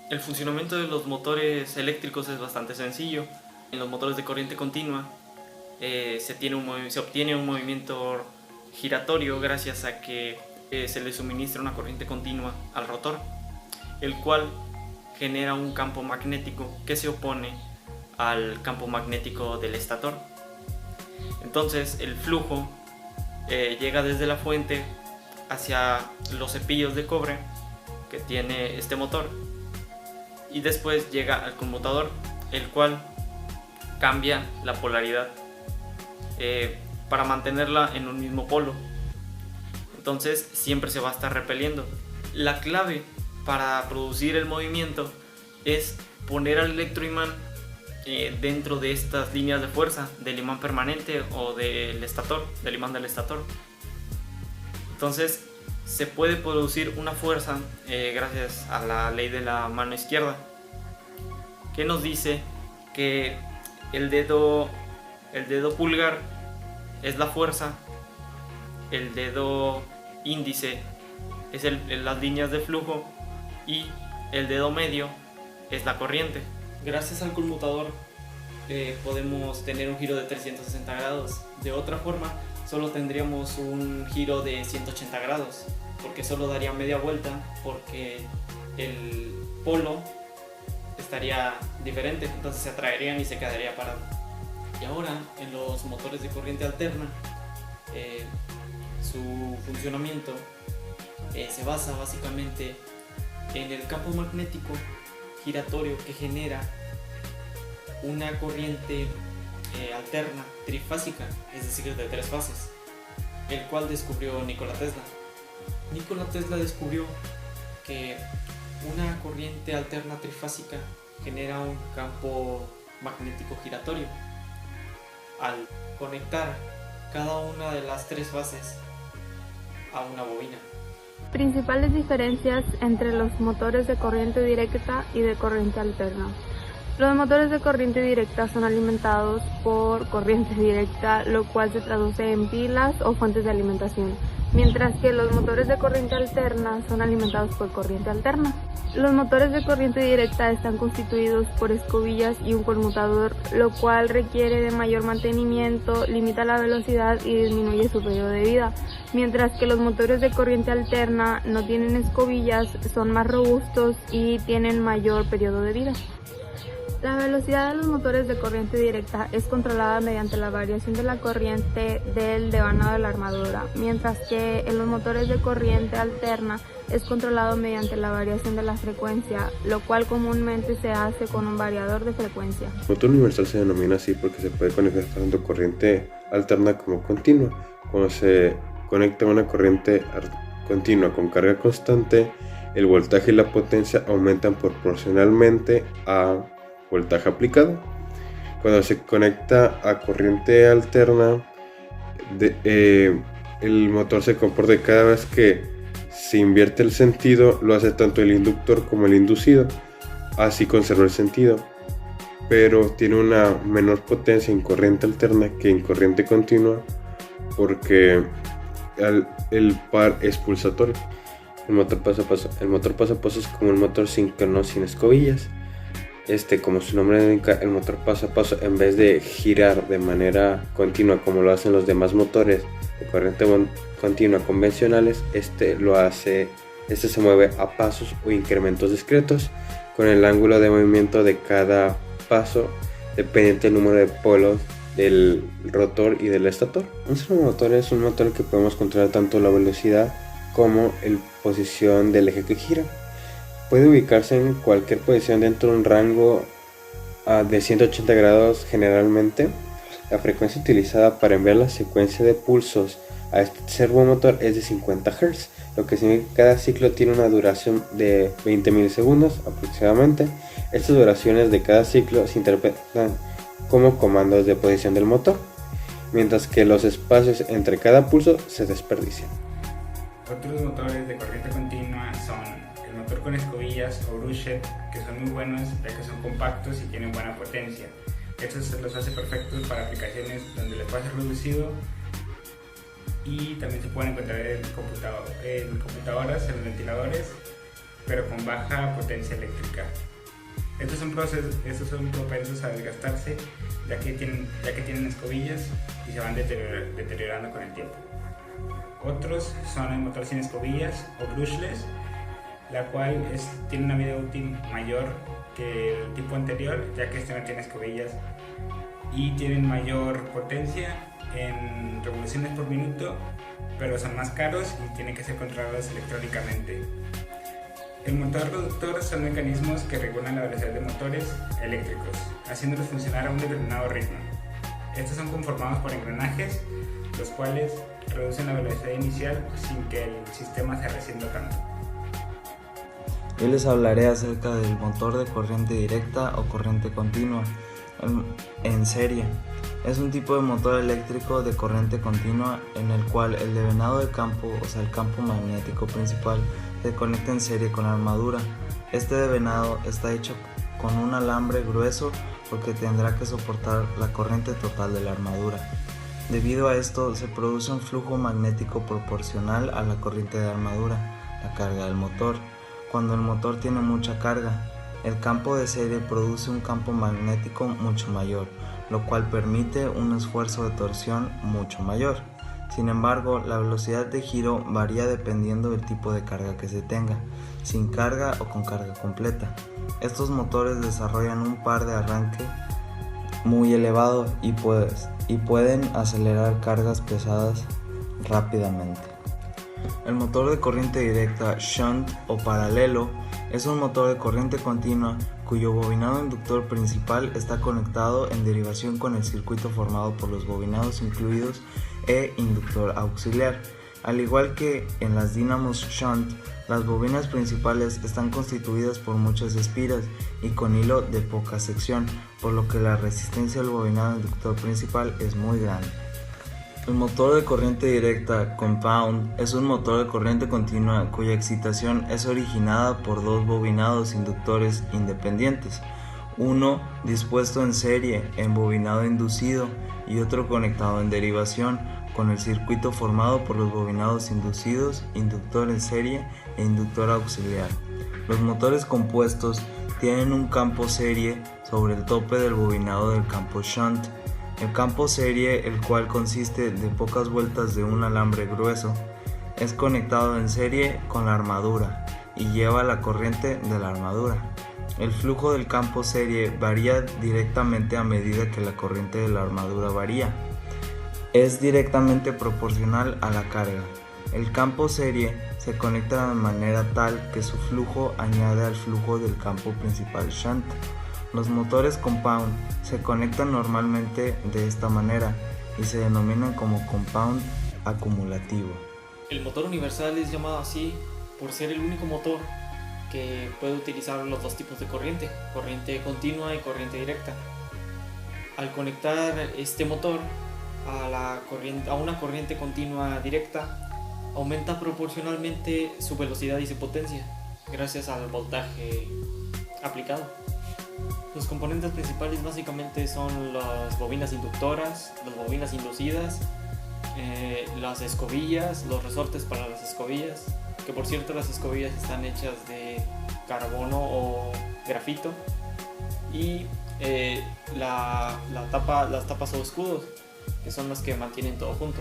El funcionamiento de los motores eléctricos es bastante sencillo. En los motores de corriente continua se obtiene un movimiento giratorio gracias a que se le suministra una corriente continua al rotor, el cual genera un campo magnético que se opone al campo magnético del estator. Entonces el flujo llega desde la fuente hacia los cepillos de cobre que tiene este motor y después llega al conmutador, el cual cambia la polaridad para mantenerla en un mismo polo. Entonces siempre se va a estar repeliendo. La clave para producir el movimiento es poner al electroimán dentro de estas líneas de fuerza del imán permanente o del estator, del imán del estator. Entonces se puede producir una fuerza gracias a la ley de la mano izquierda, que nos dice que el dedo pulgar es la fuerza, el dedo índice es las líneas de flujo y el dedo medio es la corriente. Gracias al conmutador podemos tener un giro de 360 grados. De otra forma solo tendríamos un giro de 180 grados, porque solo daría media vuelta, porque el polo estaría diferente, entonces se atraerían y se quedaría parado. Y ahora en los motores de corriente alterna su funcionamiento se basa básicamente en el campo magnético giratorio que genera una corriente alterna trifásica, es decir, de 3 fases, el cual descubrió Nikola Tesla. Nikola Tesla descubrió que una corriente alterna trifásica genera un campo magnético giratorio al conectar cada una de las 3 fases a una bobina. Principales diferencias entre los motores de corriente directa y de corriente alterna. Los motores de corriente directa son alimentados por corriente directa, lo cual se traduce en pilas o fuentes de alimentación, mientras que los motores de corriente alterna son alimentados por corriente alterna. Los motores de corriente directa están constituidos por escobillas y un conmutador, lo cual requiere de mayor mantenimiento, limita la velocidad y disminuye su periodo de vida, mientras que los motores de corriente alterna no tienen escobillas, son más robustos y tienen mayor periodo de vida. La velocidad de los motores de corriente directa es controlada mediante la variación de la corriente del devanado de la armadura, mientras que en los motores de corriente alterna es controlado mediante la variación de la frecuencia, lo cual comúnmente se hace con un variador de frecuencia. El motor universal se denomina así porque se puede conectar tanto corriente alterna como continua. Cuando se conecta una corriente continua con carga constante, el voltaje y la potencia aumentan proporcionalmente a voltaje aplicado. Cuando se conecta a corriente alterna, el motor se comporta cada vez que se invierte el sentido, lo hace tanto el inductor como el inducido, así conserva el sentido, pero tiene una menor potencia en corriente alterna que en corriente continua porque el par es pulsatorio. El motor paso a paso. El motor paso a paso es como un motor síncrono sin escobillas. Como su nombre indica, el motor paso a paso, en vez de girar de manera continua como lo hacen los demás motores de corriente continua convencionales, se mueve a pasos o incrementos discretos, con el ángulo de movimiento de cada paso dependiente del número de polos del rotor y del estator. Nuestro motor es un motor que podemos controlar tanto la velocidad como la posición del eje que gira. Puede ubicarse en cualquier posición dentro de un rango de 180 grados generalmente. La frecuencia utilizada para enviar la secuencia de pulsos a este servomotor es de 50 Hz, lo que significa que cada ciclo tiene una duración de 20 milisegundos aproximadamente. Estas duraciones de cada ciclo se interpretan como comandos de posición del motor, mientras que los espacios entre cada pulso se desperdician. Otros motores de corriente continua son el motor con escobillas o brushed, que son muy buenos ya que son compactos y tienen buena potencia. Estos los hace perfectos para aplicaciones donde el espacio es reducido y también se pueden encontrar en computadoras, en ventiladores pero con baja potencia eléctrica. Estos son propensos a desgastarse ya que tienen escobillas y se van deteriorando con el tiempo. Otros son el motor sin escobillas o brushless, la cual tiene una vida útil mayor que el tipo anterior, ya que este no tiene escobillas, y tienen mayor potencia en revoluciones por minuto, pero son más caros y tienen que ser controlados electrónicamente. El motor reductor son mecanismos que regulan la velocidad de motores eléctricos, haciéndolos funcionar a un determinado ritmo. Estos son conformados por engranajes, los cuales reducen la velocidad inicial sin que el sistema se resienta tanto. Hoy les hablaré acerca del motor de corriente directa o corriente continua en serie. Es un tipo de motor eléctrico de corriente continua en el cual el devenado de campo, o sea el campo magnético principal, se conecta en serie con la armadura. Este devenado está hecho con un alambre grueso porque tendrá que soportar la corriente total de la armadura. Debido a esto se produce un flujo magnético proporcional a la corriente de armadura, la carga del motor. Cuando el motor tiene mucha carga, el campo de serie produce un campo magnético mucho mayor, lo cual permite un esfuerzo de torsión mucho mayor. Sin embargo, la velocidad de giro varía dependiendo del tipo de carga que se tenga, sin carga o con carga completa. Estos motores desarrollan un par de arranque muy elevado y pueden acelerar cargas pesadas rápidamente. El motor de corriente directa, shunt o paralelo es un motor de corriente continua cuyo bobinado inductor principal está conectado en derivación con el circuito formado por los bobinados incluidos e inductor auxiliar. Al igual que en las dínamos shunt, las bobinas principales están constituidas por muchas espiras y con hilo de poca sección, por lo que la resistencia del bobinado inductor principal es muy grande. El motor de corriente directa compound es un motor de corriente continua cuya excitación es originada por dos bobinados inductores independientes, uno dispuesto en serie en bobinado inducido y otro conectado en derivación con el circuito formado por los bobinados inducidos, inductor en serie e inductor auxiliar. Los motores compuestos tienen un campo serie sobre el tope del bobinado del campo shunt. El campo serie, el cual consiste de pocas vueltas de un alambre grueso, es conectado en serie con la armadura y lleva la corriente de la armadura. El flujo del campo serie varía directamente a medida que la corriente de la armadura varía. Es directamente proporcional a la carga. El campo serie se conecta de manera tal que su flujo añade al flujo del campo principal shunt. Los motores compound se conectan normalmente de esta manera y se denominan como compound acumulativo. El motor universal es llamado así por ser el único motor que puede utilizar los dos tipos de corriente continua y corriente directa. Al conectar este motor a una corriente continua directa, aumenta proporcionalmente su velocidad y su potencia gracias al voltaje aplicado. Los componentes principales básicamente son las bobinas inductoras, las bobinas inducidas, las escobillas, los resortes para las escobillas, que por cierto las escobillas están hechas de carbono o grafito, y las tapas o escudos, que son las que mantienen todo junto.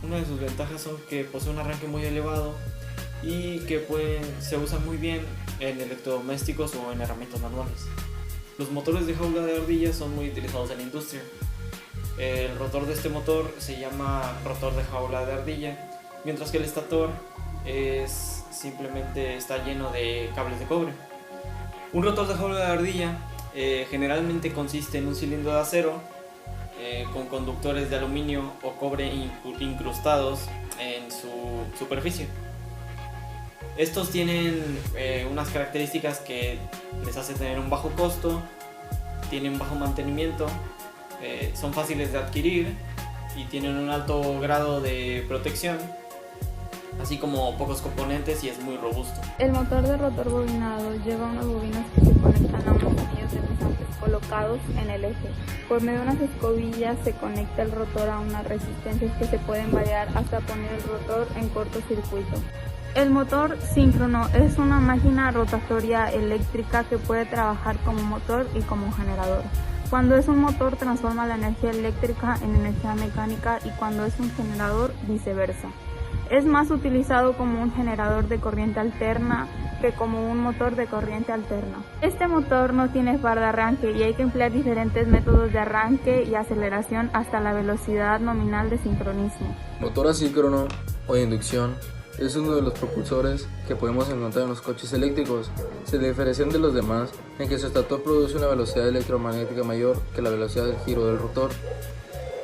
Una de sus ventajas son que posee un arranque muy elevado y que se usan muy bien en electrodomésticos o en herramientas manuales. Los motores de jaula de ardilla son muy utilizados en la industria. El rotor de este motor se llama rotor de jaula de ardilla, mientras que el estator simplemente está lleno de cables de cobre. Un rotor de jaula de ardilla generalmente consiste en un cilindro de acero con conductores de aluminio o cobre incrustados en su superficie. Estos tienen unas características que les hace tener un bajo costo, tienen bajo mantenimiento, son fáciles de adquirir y tienen un alto grado de protección, así como pocos componentes, y es muy robusto. El motor de rotor bobinado lleva unas bobinas que se conectan a unos anillos de mesantes colocados en el eje. Por medio de unas escobillas se conecta el rotor a unas resistencias que se pueden variar hasta poner el rotor en cortocircuito. El motor síncrono es una máquina rotatoria eléctrica que puede trabajar como motor y como generador. Cuando es un motor transforma la energía eléctrica en energía mecánica y cuando es un generador viceversa. Es más utilizado como un generador de corriente alterna que como un motor de corriente alterna. Este motor no tiene par de arranque y hay que emplear diferentes métodos de arranque y aceleración hasta la velocidad nominal de sincronismo. Motor asíncrono o de inducción es uno de los propulsores que podemos encontrar en los coches eléctricos. Se diferencian de los demás en que su estator produce una velocidad electromagnética mayor que la velocidad del giro del rotor.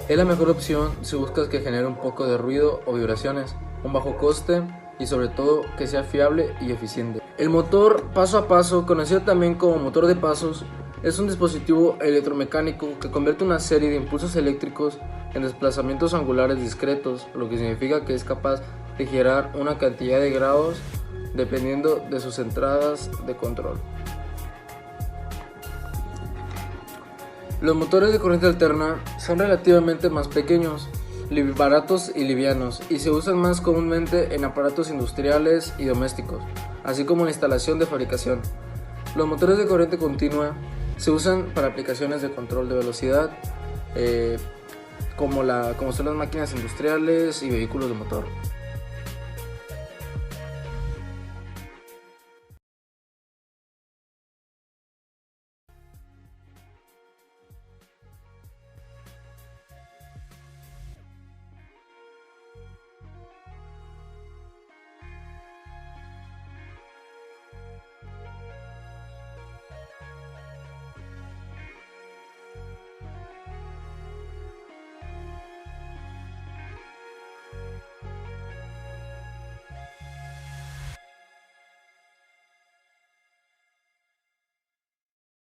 Es la mejor opción si buscas que genere un poco de ruido o vibraciones, un bajo coste y sobre todo que sea fiable y eficiente. El motor paso a paso, conocido también como motor de pasos, es un dispositivo electromecánico que convierte una serie de impulsos eléctricos en desplazamientos angulares discretos, lo que significa que es capaz de girar una cantidad de grados dependiendo de sus entradas de control. Los motores de corriente alterna son relativamente más pequeños, baratos y livianos, y se usan más comúnmente en aparatos industriales y domésticos, así como en la instalación de fabricación. Los motores de corriente continua se usan para aplicaciones de control de velocidad, como son las máquinas industriales y vehículos de motor.